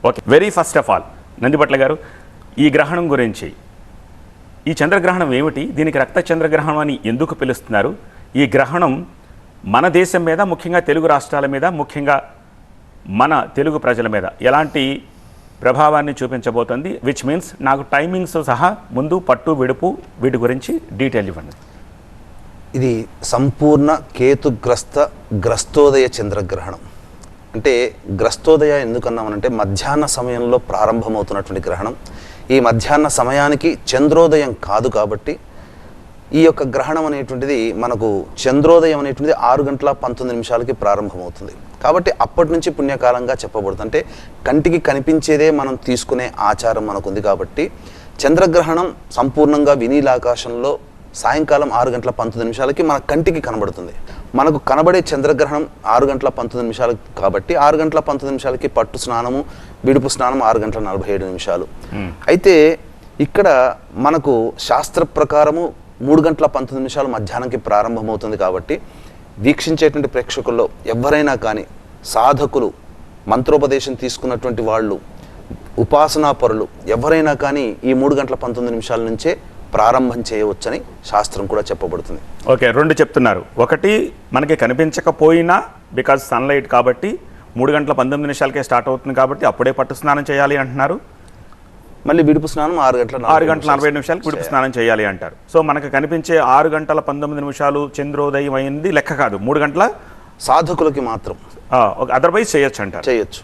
Okay, very first of all Nandipatla గారు, ఈ గ్రహణం గురించి, ఈ చంద్రగ్రహణం ఏమిటి, దీనికి రక్త చంద్రగ్రహణం అని ఎందుకు పిలుస్తున్నారు, ఈ గ్రహణం మన దేశం మీద, ముఖ్యంగా తెలుగు రాష్ట్రాల మీద, ముఖ్యంగా మన తెలుగు ప్రజల మీద ఎలాంటి ప్రభావాన్ని చూపించబోతుంది, విచ్ మీన్స్ నాకు టైమింగ్స్ సహా ముందు పట్టు విడుపు వీటి గురించి డీటెయిల్ ఇవ్వండి. ఇది సంపూర్ణ గ్రస్తోదయ చంద్రగ్రహణం. అంటే గ్రస్తోదయ ఎందుకన్నామనంటే మధ్యాహ్న సమయంలో ప్రారంభమవుతున్నటువంటి గ్రహణం. ఈ మధ్యాహ్న సమయానికి చంద్రోదయం కాదు కాబట్టి ఈ యొక్క గ్రహణం అనేటువంటిది మనకు చంద్రోదయం అనేటువంటిది 6:19 ప్రారంభమవుతుంది. కాబట్టి అప్పటి నుంచి పుణ్యకాలంగా చెప్పబడుతుంది. అంటే కంటికి కనిపించేదే మనం తీసుకునే ఆచారం మనకుంది. కాబట్టి చంద్రగ్రహణం సంపూర్ణంగా వినీలాకాశంలో సాయంకాలం 6:19 మన కంటికి కనబడుతుంది. మనకు కనబడే చంద్రగ్రహణం 6:19 కాబట్టి 6:19 పట్టు స్నానము, విడుపు స్నానం 6:47. అయితే ఇక్కడ మనకు శాస్త్ర ప్రకారము 3:19 మధ్యాహ్నంకి ప్రారంభమవుతుంది. కాబట్టి వీక్షించేటువంటి ప్రేక్షకుల్లో ఎవరైనా కానీ, సాధకులు, మంత్రోపదేశం తీసుకున్నటువంటి వాళ్ళు, ఉపాసనా పరులు ఎవరైనా కానీ ఈ 3:19 నుంచే ప్రారంభం చేయవచ్చని శాస్త్రం కూడా చెప్పబడుతుంది. ఓకే, రెండు చెప్తున్నారు. ఒకటి, మనకి కనిపించకపోయినా బికాజ్ సన్లైట్ కాబట్టి 3:19 స్టార్ట్ అవుతుంది కాబట్టి అప్పుడే పట్టు స్నానం చేయాలి అంటున్నారు. మళ్ళీ విడుపు స్నానం 6:40 విడుపు స్నానం చేయాలి అంటారు. సో మనకు కనిపించే 6:19 చంద్రోదయం అయింది లెక్క కాదు, 3 గంటల సాధకులకి మాత్రం. అదర్వైజ్ చేయొచ్చు అంటారు. చేయొచ్చు.